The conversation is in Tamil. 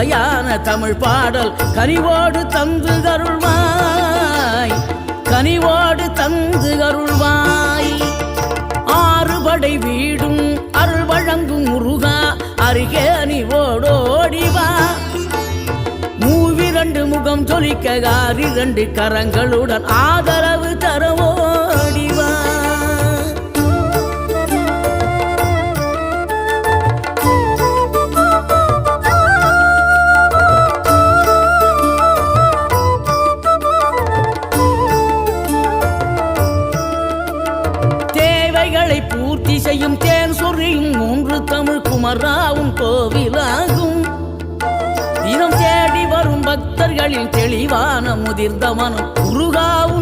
சுவையான தமிழ் பாடல் கனிவோடு தந்து அருள்வாய், கனிவோடு தந்து அருள்வாய். ஆறுபடை வீடும் அருள் வழங்கும் முருகா அருகே அணிவோடோடிவா. மூவிரண்டு முகம் ஜொலிக்க ஆறிரண்டு கரங்களுடன் ஆதரவு தரவோடிவா. பூர்த்தி செய்யும் தேன் சொறியும் மூன்று தமிழ் குமராவும் கோவிலாகும். தினம் தேடி வரும் பக்தர்களின் தெளிவான முதிர்ந்த மனம் முருகாவும்